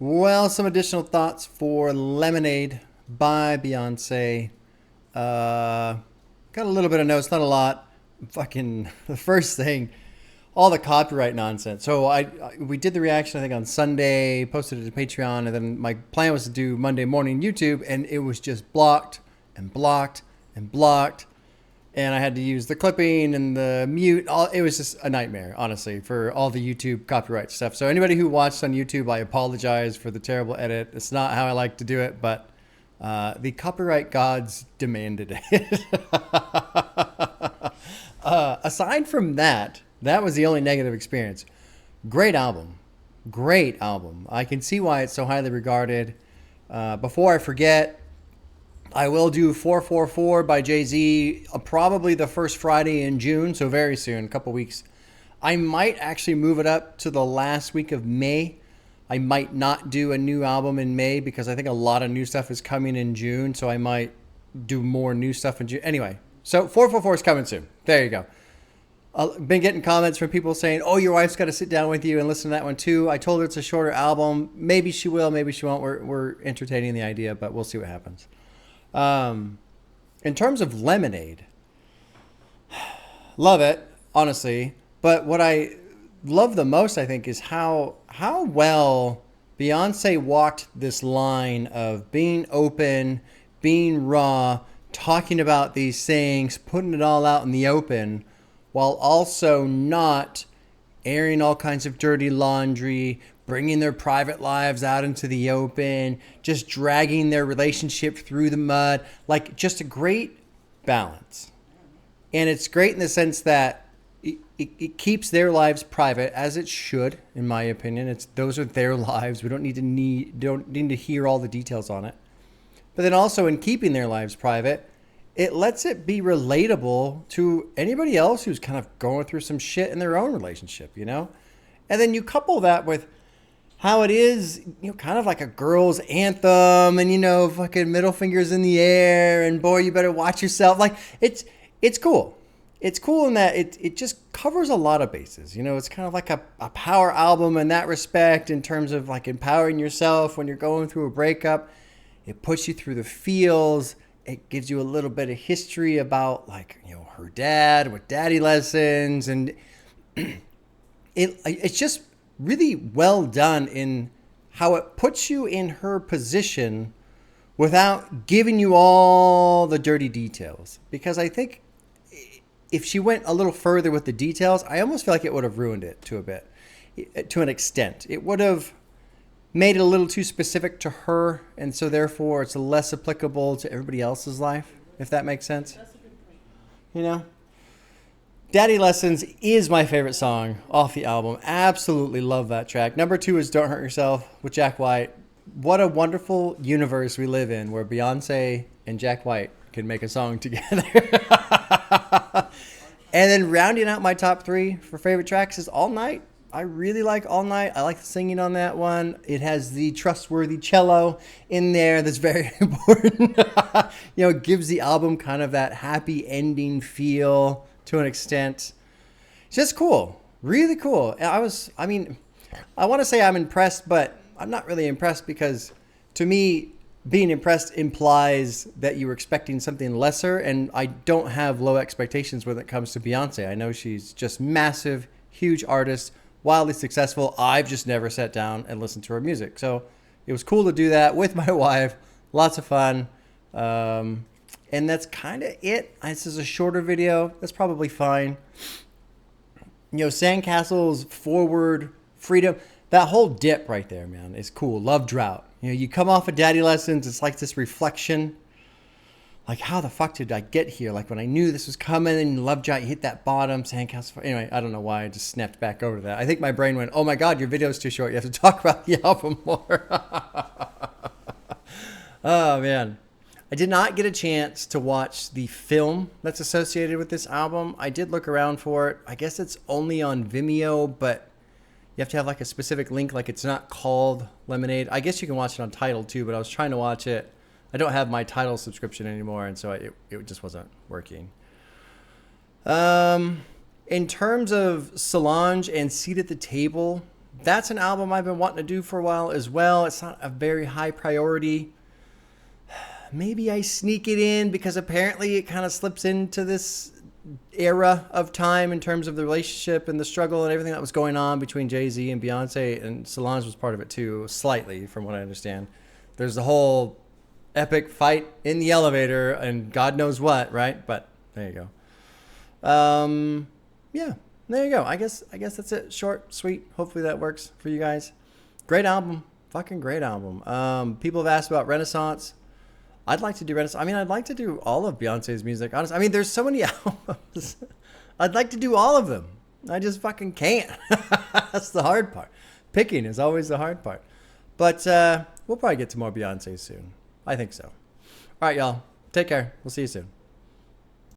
Well, some additional thoughts for Lemonade by Beyonce. Got a little bit of notes, not a lot. Fucking the first thing, all the copyright nonsense. So we did the reaction I think on Sunday, posted it to Patreon, and then my plan was to do Monday morning YouTube, and it was just blocked and blocked and blocked. And I had to use the clipping and the mute. It was just a nightmare, honestly, for all the YouTube copyright stuff. So anybody who watched on YouTube, I apologize for the terrible edit. It's not how I like to do it, but the copyright gods demanded it. Aside from that, that was the only negative experience. Great album. Great album. I can see why it's so highly regarded. Before I forget, I will do 444 by JayZ probably the first Friday in June, so very soon, a couple weeks. I might actually move it up to the last week of May. I might not do a new album in May because I think a lot of new stuff is coming in June, so I might do more new stuff in June. Anyway, so 444 is coming soon. There you go. I've been getting comments from people saying, oh, your wife's got to sit down with you and listen to that one too. I told her it's a shorter album. Maybe she will, maybe she won't. We're entertaining the idea, but we'll see what happens. In terms of Lemonade, love it, honestly. But what I love the most, I think, is how well Beyonce walked this line of being open, being raw, talking about these things, putting it all out in the open, while also not airing all kinds of dirty laundry, bringing their private lives out into the open, just dragging their relationship through the mud. Like, just a great balance. And it's great in the sense that it keeps their lives private, as it should, in my opinion. Those are their lives. We don't need to hear all the details on it. But then also in keeping their lives private, it lets it be relatable to anybody else who's kind of going through some shit in their own relationship, you know? And then you couple that with how it is, you know, kind of like a girl's anthem, and, you know, fucking middle fingers in the air, and boy, you better watch yourself. Like, it's cool. It's cool in that it just covers a lot of bases. You know, it's kind of like a power album in that respect, in terms of like empowering yourself when you're going through a breakup. It puts you through the feels. It gives you a little bit of history about, like, you know, her dad with daddy lessons, and it's just really well done in how it puts you in her position without giving you all the dirty details. Because I think if she went a little further with the details, I almost feel like it would have ruined it to an extent. It would have made it a little too specific to her, and so therefore it's less applicable to everybody else's life, if that makes sense. That's a good point. You know? Daddy Lessons is my favorite song off the album. Absolutely love that track. Number 2 is Don't Hurt Yourself with Jack White. What a wonderful universe we live in, where Beyonce and Jack White can make a song together. And then rounding out my top 3 for favorite tracks is All Night. I really like All Night. I like the singing on that one. It has the trustworthy cello in there that's very important. You know, it gives the album kind of that happy ending feel to an extent. It's just cool. Really cool. I want to say I'm impressed, but I'm not really impressed, because to me, being impressed implies that you were expecting something lesser, and I don't have low expectations when it comes to Beyonce. I know she's just massive, huge artist, wildly successful. I've just never sat down and listened to her music. So it was cool to do that with my wife. Lots of fun. And that's kind of it. This is a shorter video. That's probably fine. You know, Sandcastle's Forward, Freedom, that whole dip right there, man, is cool. Love Drought. You know, you come off of Daddy Lessons, it's like this reflection. Like, how the fuck did I get here? Like, when I knew this was coming, and Love Drought, you hit that bottom, Sandcastle. Anyway, I don't know why I just snapped back over to that. I think my brain went, oh my God, your video's too short. You have to talk about the album more. Oh, man. I did not get a chance to watch the film that's associated with this album. I did look around for it. I guess it's only on Vimeo, but you have to have like a specific link. Like, it's not called Lemonade. I guess you can watch it on Tidal too, but I was trying to watch it. I don't have my Tidal subscription anymore, and so it just wasn't working. In terms of Solange and Seat at the Table That's an album I've been wanting to do for a while as well. It's not a very high priority. Maybe I sneak it in because apparently it kind of slips into this era of time in terms of the relationship and the struggle and everything that was going on between JayZ and Beyonce, and Solange was part of it too, slightly from what I understand. There's the whole epic fight in the elevator and God knows what, right? But there you go. Yeah, there you go. I guess that's it. Short, sweet. Hopefully that works for you guys. Great album. Fucking great album. People have asked about Renaissance. I'd like to do Renaissance. I mean, I'd like to do all of Beyonce's music. Honestly, I mean, there's so many albums. I'd like to do all of them. I just fucking can't. That's the hard part. Picking is always the hard part. But we'll probably get to more Beyonce soon. I think so. All right, y'all. Take care. We'll see you soon.